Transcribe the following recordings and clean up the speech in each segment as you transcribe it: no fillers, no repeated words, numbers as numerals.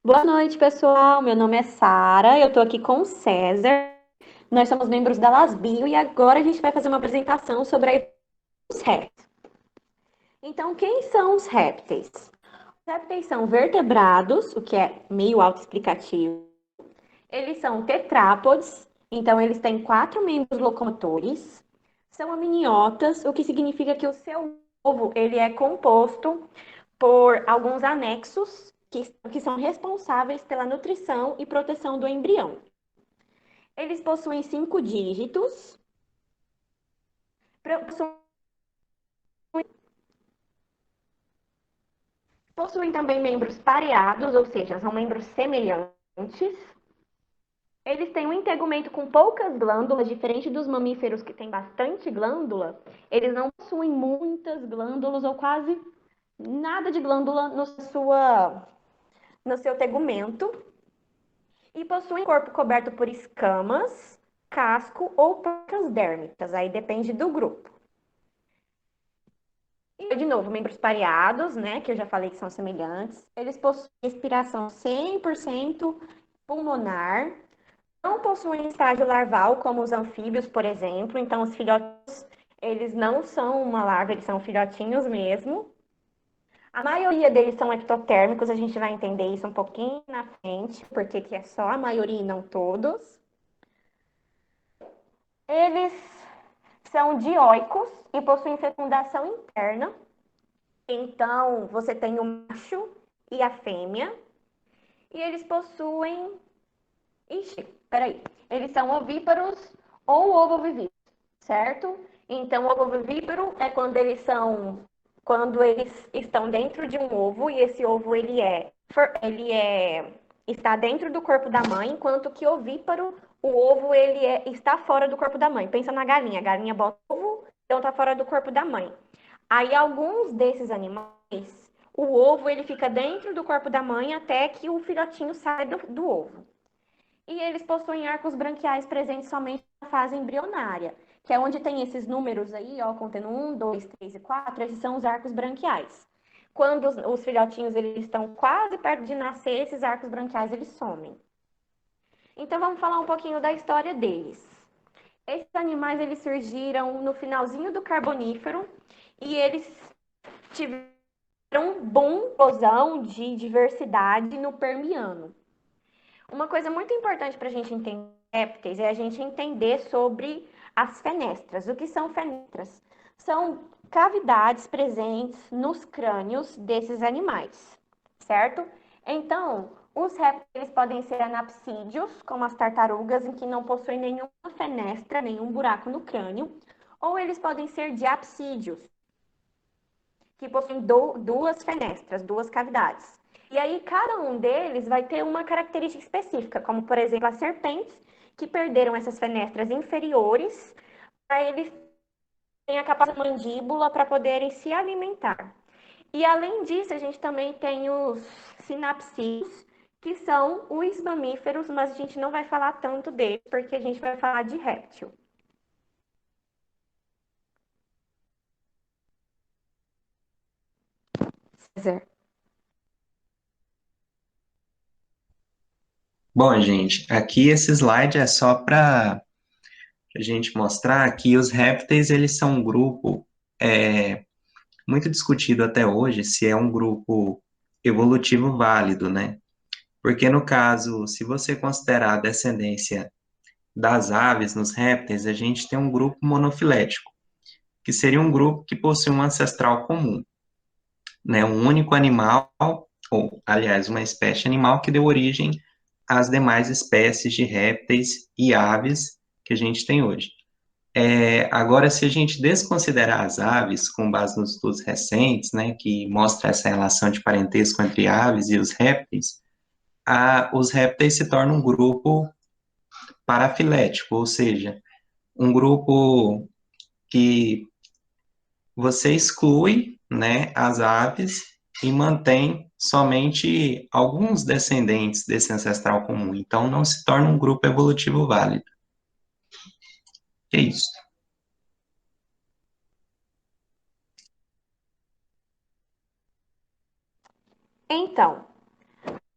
Boa noite, pessoal. Meu nome é Sara, eu tô aqui com o César. Nós somos membros da Lasbio e agora a gente vai fazer uma apresentação sobre os répteis. Então, quem são os répteis? Os répteis são vertebrados, o que é meio autoexplicativo. Eles são tetrápodes, então eles têm 4 membros locomotores. São amniotas, o que significa que o seu ovo ele é composto por alguns anexos que são responsáveis pela nutrição e proteção do embrião. Eles possuem 5 dígitos, possuem também membros pareados, ou seja, são membros semelhantes. Eles têm um integumento com poucas glândulas, diferente dos mamíferos que têm bastante glândula. Eles não possuem muitas glândulas ou quase nada de glândula no seu tegumento. E possuem corpo coberto por escamas, casco ou placas dérmicas, aí depende do grupo. E, de novo, membros pareados, né, que eu já falei que são semelhantes. Eles possuem respiração 100% pulmonar, não possuem estágio larval, como os anfíbios, por exemplo. Então, os filhotes, eles não são uma larva, eles são filhotinhos mesmo. A maioria deles são ectotérmicos, a gente vai entender isso um pouquinho na frente, porque que é só a maioria e não todos. Eles são dioicos e possuem fecundação interna. Então, você tem o macho e a fêmea. E eles possuem. Ixi, peraí. Eles são ovíparos ou ovovivíparos, certo? Então, o ovovivíparo é quando eles estão dentro de um ovo e esse ovo está dentro do corpo da mãe, enquanto que ovíparo, o ovo está fora do corpo da mãe. Pensa na galinha, a galinha bota o ovo, então está fora do corpo da mãe. Aí alguns desses animais, o ovo ele fica dentro do corpo da mãe até que o filhotinho sai do ovo. E eles possuem arcos branquiais presentes somente na fase embrionária, que é onde tem esses números aí, ó, contendo 1, 2, 3 e 4, esses são os arcos branquiais. Quando os filhotinhos eles estão quase perto de nascer, esses arcos branquiais eles somem. Então vamos falar um pouquinho da história deles. Esses animais eles surgiram no finalzinho do Carbonífero e eles tiveram um boom, explosão de diversidade no Permiano. Uma coisa muito importante para a gente entender répteis é a gente entender sobre as fenestras. O que são fenestras? São cavidades presentes nos crânios desses animais, certo? Então, os répteis podem ser anapsídeos, como as tartarugas, em que não possuem nenhuma fenestra, nenhum buraco no crânio, ou eles podem ser diapsídeos, que possuem duas fenestras, duas cavidades. E aí, cada um deles vai ter uma característica específica, como, por exemplo, as serpentes, que perderam essas fenestras inferiores, para eles terem a capacidade da mandíbula para poderem se alimentar. E, além disso, a gente também tem os sinapsídeos, que são os mamíferos, mas a gente não vai falar tanto deles, porque a gente vai falar de réptil. César. Bom, gente, aqui esse slide é só para a gente mostrar que os répteis, eles são um grupo muito discutido até hoje, se é um grupo evolutivo válido, né? Porque no caso, se você considerar a descendência das aves nos répteis, a gente tem um grupo monofilético, que seria um grupo que possui um ancestral comum, né? Um único animal, ou, aliás, uma espécie animal que deu origem às demais espécies de répteis e aves que a gente tem hoje. Agora, se a gente desconsiderar as aves, com base nos estudos recentes, né, que mostra essa relação de parentesco entre aves e os répteis, os répteis se tornam um grupo parafilético, ou seja, um grupo que você exclui, né, as aves e mantém somente alguns descendentes desse ancestral comum. Então, não se torna um grupo evolutivo válido. É isso. Então,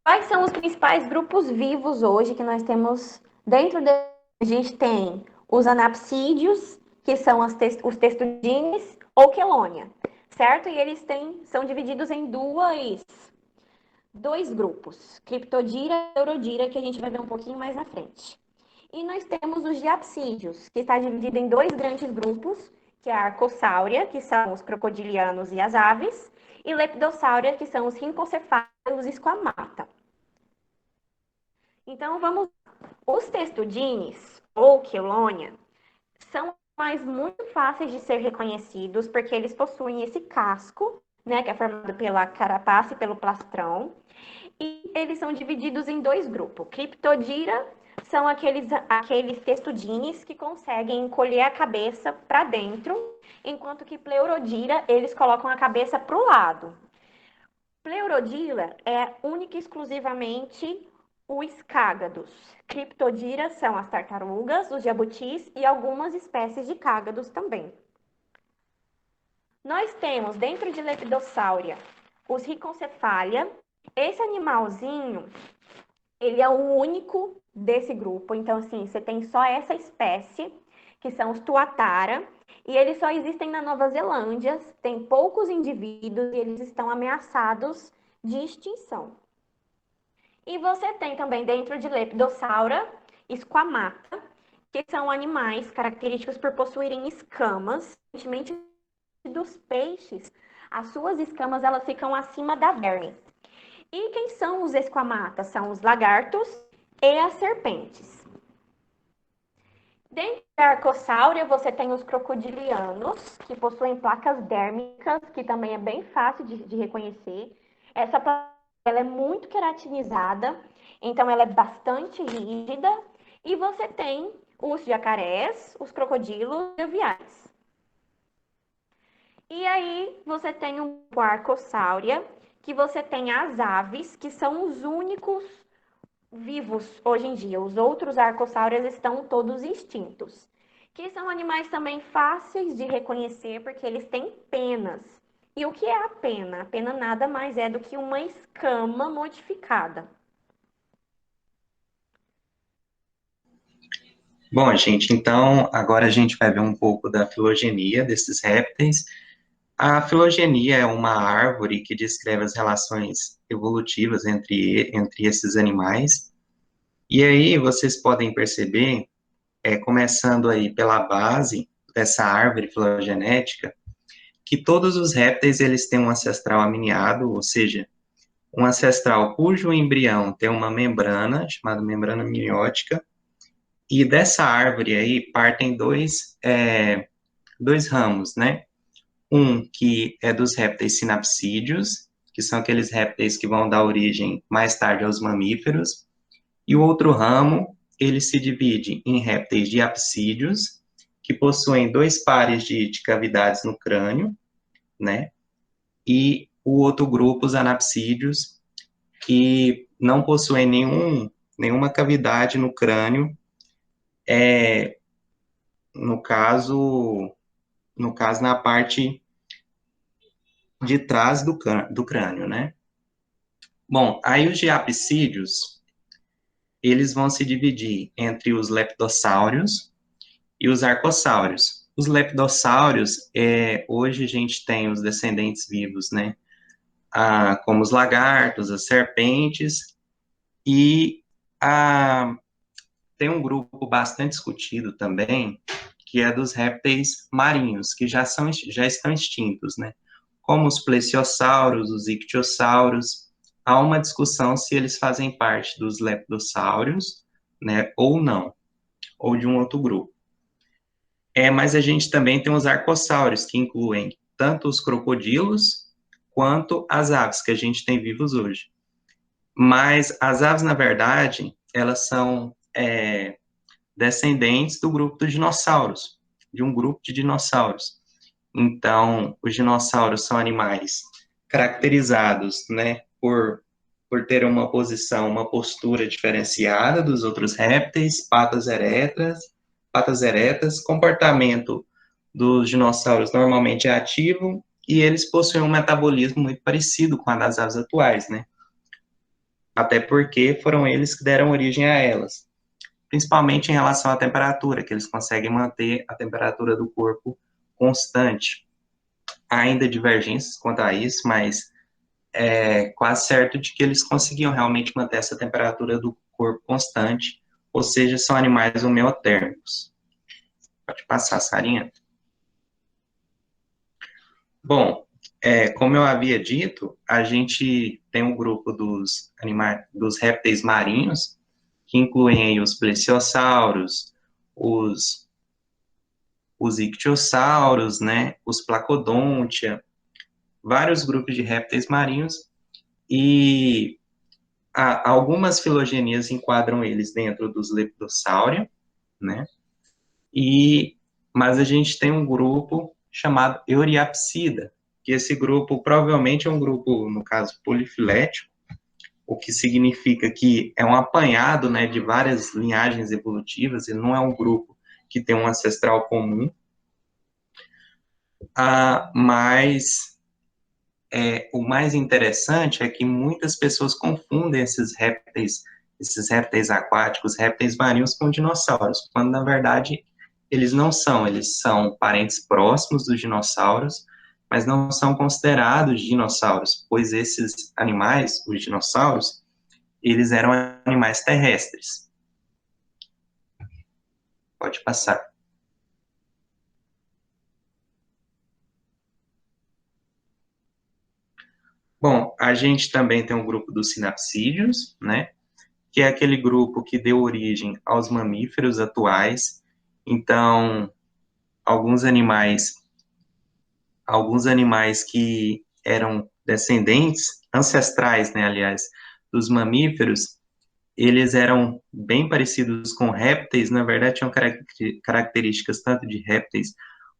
Quais são os principais grupos vivos hoje que nós temos dentro de... A gente tem os anapsídeos, que são os testudines ou quelônia, certo? E eles são divididos em dois grupos, Cryptodira e Eurodira, que a gente vai ver um pouquinho mais na frente. E nós temos os diapsídeos, que está dividido em dois grandes grupos, que é a Arcosáurea, que são os crocodilianos e as aves, e Lepidossáurea, que são os rinocefálios e os esquamata. Então, vamos. Os testudines, ou quelônia, são animais muito fáceis de ser reconhecidos, porque eles possuem esse casco, né, que é formado pela carapaça e pelo plastrão, e eles são divididos em dois grupos. Criptodira são aqueles testudines que conseguem encolher a cabeça para dentro, enquanto que pleurodira, eles colocam a cabeça para o lado. Pleurodira é única e exclusivamente os cágados. Criptodira são as tartarugas, os jabutis e algumas espécies de cágados também. Nós temos dentro de Lepidossáurea os Rhincophalia. Esse animalzinho, ele é o único desse grupo. Então, assim, você tem só essa espécie, que são os tuatara, e eles só existem na Nova Zelândia, tem poucos indivíduos e eles estão ameaçados de extinção. E você tem também dentro de Lepidossaura, esquamata, que são animais característicos por possuírem escamas, diferentemente dos peixes, as suas escamas elas ficam acima da verme. E quem são os esquamatas? São os lagartos e as serpentes. Dentro da arcossáurea, você tem os crocodilianos, que possuem placas dérmicas, que também é bem fácil de reconhecer. Essa placa ela é muito queratinizada, então ela é bastante rígida. E você tem os jacarés, os crocodilos e aviais. E aí você tem o arcossáurea, que você tem as aves, que são os únicos vivos hoje em dia. Os outros arcossáureos estão todos extintos. Que são animais também fáceis de reconhecer, porque eles têm penas. E o que é a pena? A pena nada mais é do que uma escama modificada. Bom, gente, então agora a gente vai ver um pouco da filogenia desses répteis. A filogenia é uma árvore que descreve as relações evolutivas entre esses animais. E aí vocês podem perceber, começando aí pela base dessa árvore filogenética, que todos os répteis eles têm um ancestral amniado, ou seja, um ancestral cujo embrião tem uma membrana, chamada membrana amniótica, e dessa árvore aí partem dois ramos, né? Um que é dos répteis sinapsídeos, que são aqueles répteis que vão dar origem mais tarde aos mamíferos, e o outro ramo, ele se divide em répteis diapsídeos, que possuem dois pares de cavidades no crânio, né? E o outro grupo, os anapsídeos, que não possuem nenhuma cavidade no crânio, é, no caso, no caso na parte de trás do crânio, né? Bom, aí os diapsídeos, eles vão se dividir entre os leptossáureos e os arcossáureos. Os leptossáureos, hoje a gente tem os descendentes vivos, né? Como os lagartos, as serpentes, e tem um grupo bastante discutido também, que é dos répteis marinhos, que já estão extintos, né? Como os plesiosauros, os ictiossauros. Há uma discussão se eles fazem parte dos leptossáureos, né, ou não, ou de um outro grupo. Mas a gente também tem os arcossáureos, que incluem tanto os crocodilos quanto as aves que a gente tem vivos hoje. Mas as aves, na verdade, elas são descendentes do grupo dos dinossauros, de um grupo de dinossauros. Então, os dinossauros são animais caracterizados, né, por ter uma posição, uma postura diferenciada dos outros répteis, patas eretas, comportamento dos dinossauros normalmente é ativo, e eles possuem um metabolismo muito parecido com a das aves atuais, né? até porque foram eles que deram origem a elas, principalmente em relação à temperatura, que eles conseguem manter a temperatura do corpo constante. Há ainda divergências quanto a isso, mas é quase certo de que eles conseguiam realmente manter essa temperatura do corpo constante, ou seja, são animais homeotérmicos. Pode passar, Sarinha. Bom, como eu havia dito, a gente tem um grupo dos animais, dos répteis marinhos, que incluem aí os plesiosauros, os, os ictiossauros, né, os placodontia, vários grupos de répteis marinhos, e algumas filogenias enquadram eles dentro dos lepidosauria, né, mas a gente tem um grupo chamado Euriapsida, que esse grupo provavelmente é um grupo, no caso, polifilético, o que significa que é um apanhado, né, de várias linhagens evolutivas, ele não é um grupo que tem um ancestral comum, mas o mais interessante é que muitas pessoas confundem esses répteis aquáticos, répteis marinhos com dinossauros, quando na verdade eles não são, eles são parentes próximos dos dinossauros, mas não são considerados dinossauros, pois esses animais, os dinossauros, eles eram animais terrestres. Pode passar. Bom, a gente também tem um grupo dos sinapsídeos, né? Que é aquele grupo que deu origem aos mamíferos atuais. Então, alguns animais, alguns animais que eram descendentes, ancestrais, né, aliás, dos mamíferos, eles eram bem parecidos com répteis, na verdade tinham características tanto de répteis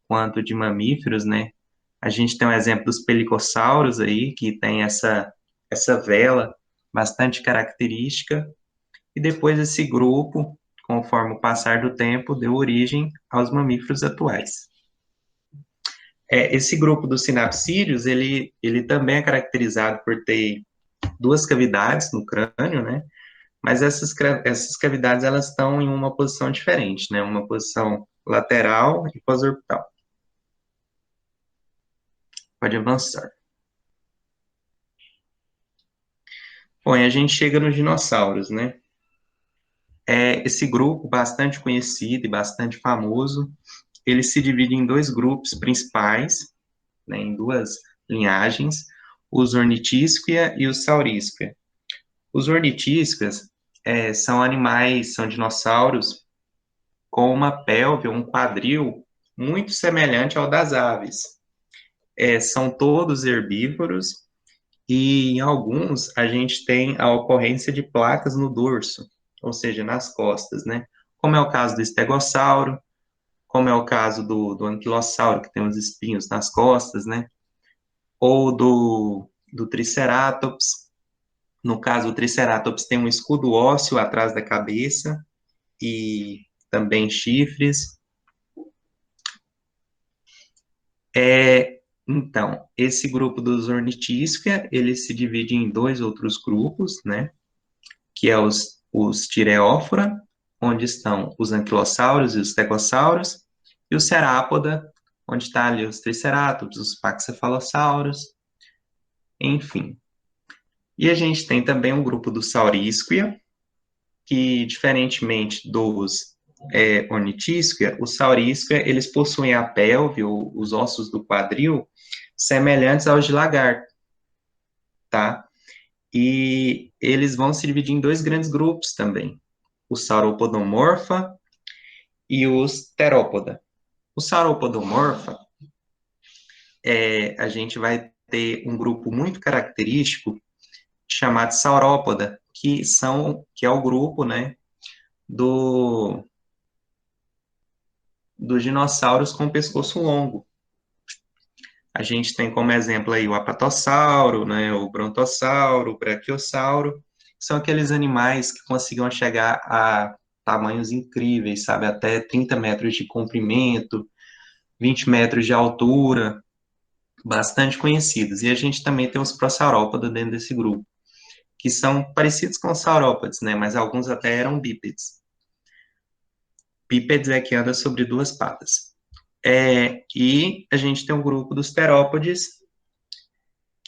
quanto de mamíferos, né? A gente tem um exemplo dos pelicossauros aí, que tem essa vela bastante característica, e depois esse grupo, conforme o passar do tempo, deu origem aos mamíferos atuais. Esse grupo dos sinapsídeos, ele também é caracterizado por ter duas cavidades no crânio, né? Mas essas cavidades, elas estão em uma posição diferente, né? Uma posição lateral e pós-orbital. Pode avançar. Bom, e a gente chega nos dinossauros, né? Esse grupo, bastante conhecido e bastante famoso, ele se divide em dois grupos principais, né, em duas linhagens, os Ornitisquia e os Saurisquia. Os Ornitisquias são animais, são dinossauros com uma pelve, um quadril muito semelhante ao das aves. São todos herbívoros e em alguns a gente tem a ocorrência de placas no dorso, ou seja, nas costas, né? Como é o caso do estegossauro, como é o caso do anquilossauro, que tem os espinhos nas costas, né? Ou do Triceratops. No caso, o Triceratops tem um escudo ósseo atrás da cabeça e também chifres. Então, esse grupo dos Ornitisquia, ele se divide em dois outros grupos, né? Que é os Tireófora, onde estão os anquilossauros e os stegossauros, e o Cerápoda, onde está ali os Triceratops, os Paxephalossauros, enfim. E a gente tem também um grupo do Saurisquia, que, diferentemente dos Ornitisquia, os Saurisquia, eles possuem a pelve, ou os ossos do quadril, semelhantes aos de lagarto, tá? E eles vão se dividir em dois grandes grupos também, os Sauropodomorpha e os Terópoda. O Sauropodomorpha, a gente vai ter um grupo muito característico chamado Saurópoda, que é o grupo, né, dos dinossauros com pescoço longo. A gente tem como exemplo aí o apatossauro, né, o brontossauro, o braquiossauro, são aqueles animais que conseguiam chegar a tamanhos incríveis, sabe, até 30 metros de comprimento, 20 metros de altura, bastante conhecidos. E a gente também tem os prosaurópodes dentro desse grupo, que são parecidos com os saurópodes, né? Mas alguns até eram bípedes. Bípedes é que anda sobre duas patas. E a gente tem um grupo dos terópodes,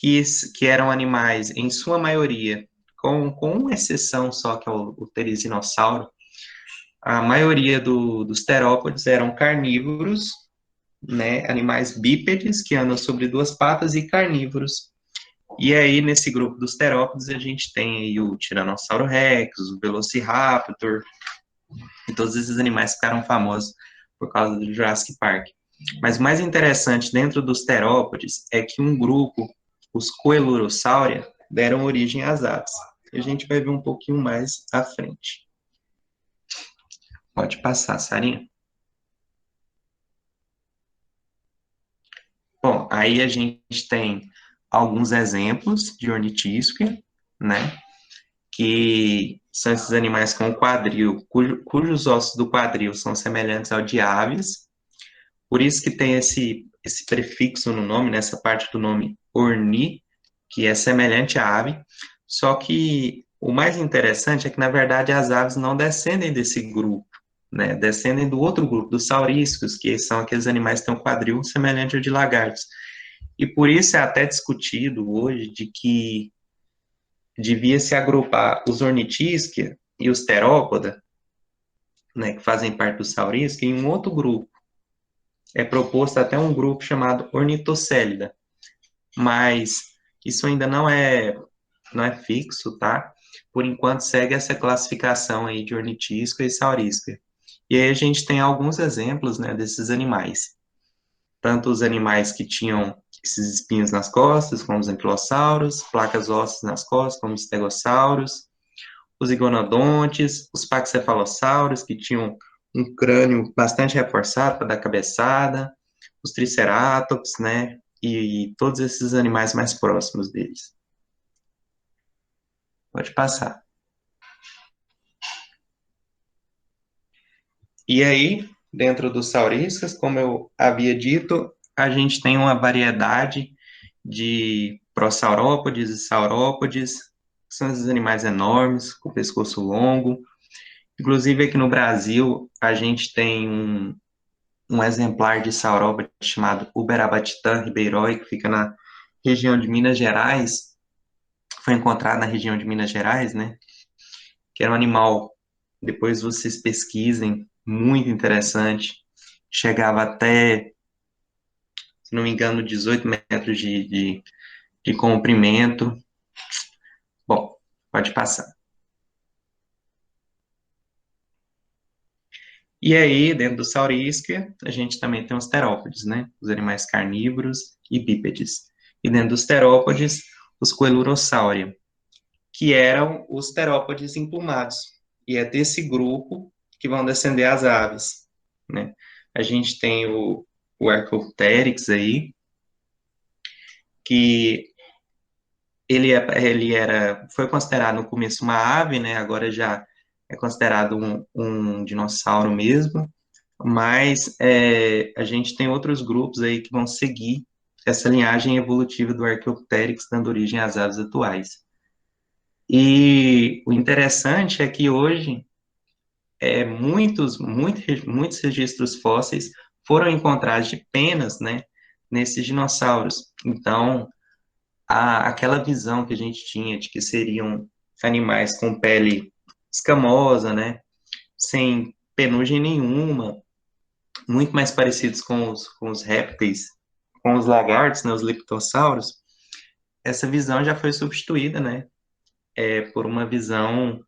que eram animais, em sua maioria, com uma exceção só, que é o teresinossauro, a maioria dos terópodes eram carnívoros, né, animais bípedes que andam sobre duas patas e carnívoros. E aí, nesse grupo dos terópodes, a gente tem aí o Tiranossauro Rex, o Velociraptor, e todos esses animais ficaram famosos por causa do Jurassic Park. Mas o mais interessante dentro dos terópodes é que um grupo, os Coelurosauria, deram origem às aves. A gente vai ver um pouquinho mais à frente. Pode passar, Sarinha. Bom, aí a gente tem alguns exemplos de ornitísquia, né? Que são esses animais com quadril, cujos ossos do quadril são semelhantes ao de aves. Por isso que tem esse prefixo no nome, nessa parte do nome orni, que é semelhante à ave. Só que o mais interessante é que, na verdade, as aves não descendem desse grupo, né? Descendem do outro grupo, dos saurísticos, que são aqueles animais que têm um quadril semelhante ao de lagartos. E por isso é até discutido hoje de que devia se agrupar os ornitisquia e os terópoda, né, que fazem parte do saurística, em um outro grupo. É proposto até um grupo chamado ornitocélida, mas isso ainda não é fixo, tá? Por enquanto segue essa classificação aí de ornitisca e saurística. E aí a gente tem alguns exemplos, né, desses animais. Tanto os animais que tinham esses espinhos nas costas, como os anquilossauros, placas ósseas nas costas, como os stegossauros, os iguanodontes, os paxcefalossauros, que tinham um crânio bastante reforçado para dar cabeçada, os triceratops, né, e todos esses animais mais próximos deles. Pode passar. E aí, dentro dos sauríscas, como eu havia dito, a gente tem uma variedade de prosaurópodes e saurópodes, que são esses animais enormes, com pescoço longo. Inclusive, aqui no Brasil, a gente tem um exemplar de saurópode chamado Uberabatitã ribeiroi, que fica na região de Minas Gerais, foi encontrado na região de Minas Gerais, né? Que era um animal, depois vocês pesquisem, muito interessante. Chegava até, se não me engano, 18 metros de comprimento. Bom, pode passar. E aí, dentro do Saurísquia, a gente também tem os terópodes, né? Os animais carnívoros e bípedes. E dentro dos terópodes, os Coelurosauria, que eram os terópodes emplumados. E é desse grupo que vão descender as aves, né? A gente tem o Archaeopteryx aí, que foi considerado no começo uma ave, né? Agora já é considerado um dinossauro mesmo, mas a gente tem outros grupos aí que vão seguir essa linhagem evolutiva do Archaeopteryx, dando origem às aves atuais. E o interessante é que hoje muitos registros fósseis foram encontrados de penas, né, nesses dinossauros. Então, aquela visão que a gente tinha de que seriam animais com pele escamosa, né, sem penugem nenhuma, muito mais parecidos com os répteis, com os lagartos, né, os leptossauros, essa visão já foi substituída, né, por uma visão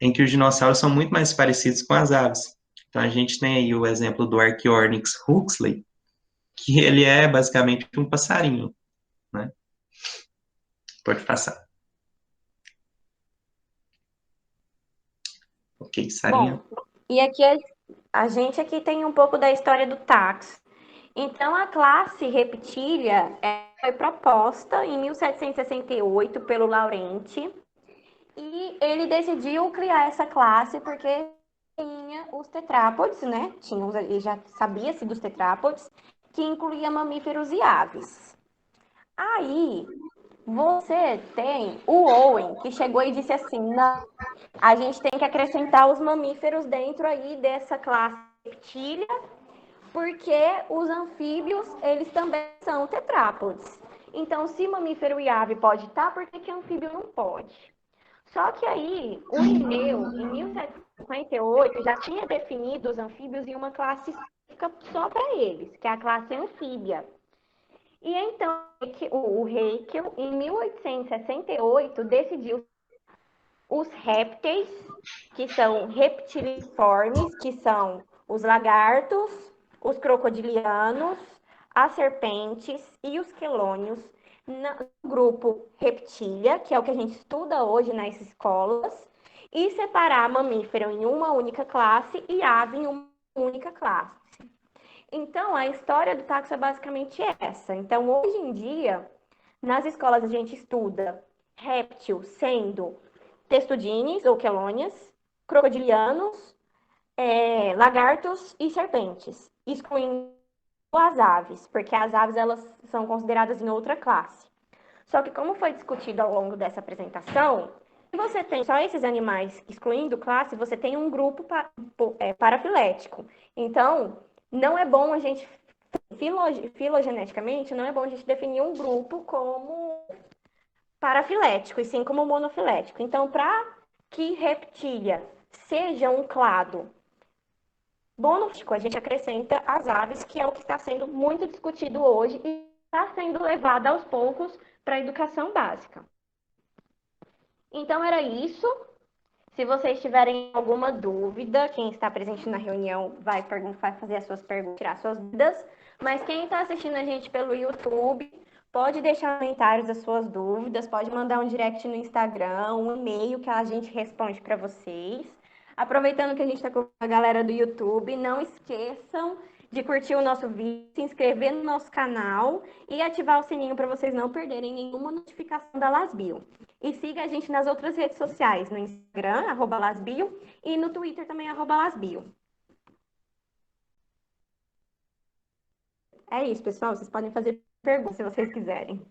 em que os dinossauros são muito mais parecidos com as aves. Então a gente tem aí o exemplo do Archaeornyx huxley, que ele é basicamente um passarinho, né? Pode passar. Ok, Sarinha. Bom, e aqui a gente aqui tem um pouco da história do táxi. Então, a classe Reptilia foi proposta em 1768 pelo Laurenti e ele decidiu criar essa classe porque tinha os tetrápodes, né? Ele já sabia-se dos tetrápodes, que incluía mamíferos e aves. Aí, Você tem o Owen, que chegou e disse assim, não, a gente tem que acrescentar os mamíferos dentro aí dessa classe reptília, porque os anfíbios, eles também são tetrápodes. Então, se mamífero e ave pode estar, por que anfíbio não pode? Só que aí, o Linneu, em 1758, já tinha definido os anfíbios em uma classe específica só para eles, que é a classe anfíbia. E então, o Haeckel, em 1868, decidiu os répteis, que são reptiliformes, que são os lagartos, os crocodilianos, as serpentes e os quelônios, no grupo reptília, que é o que a gente estuda hoje nas escolas, e separar mamífero em uma única classe e ave em uma única classe. Então, a história do táxi é basicamente essa. Então, hoje em dia, nas escolas a gente estuda réptil sendo testudines ou quelônias, crocodilianos, lagartos e serpentes, excluindo as aves, porque as aves elas são consideradas em outra classe. Só que como foi discutido ao longo dessa apresentação, se você tem só esses animais excluindo classe, você tem um grupo parafilético. Então, não é bom a gente, filogeneticamente, não é bom a gente definir um grupo como parafilético, e sim como monofilético. Então, para que reptília seja um clado monofilético, a gente acrescenta as aves, que é o que está sendo muito discutido hoje e está sendo levado aos poucos para a educação básica. Então, era isso. Se vocês tiverem alguma dúvida, quem está presente na reunião vai fazer as suas perguntas, tirar suas dúvidas. Mas quem está assistindo a gente pelo YouTube, pode deixar comentários as suas dúvidas, pode mandar um direct no Instagram, um e-mail que a gente responde para vocês. Aproveitando que a gente está com a galera do YouTube, não esqueçam de curtir o nosso vídeo, se inscrever no nosso canal e ativar o sininho para vocês não perderem nenhuma notificação da Lasbio. E siga a gente nas outras redes sociais, no Instagram, @lasbio, e no Twitter também, @lasbio. É isso, pessoal. Vocês podem fazer perguntas se vocês quiserem.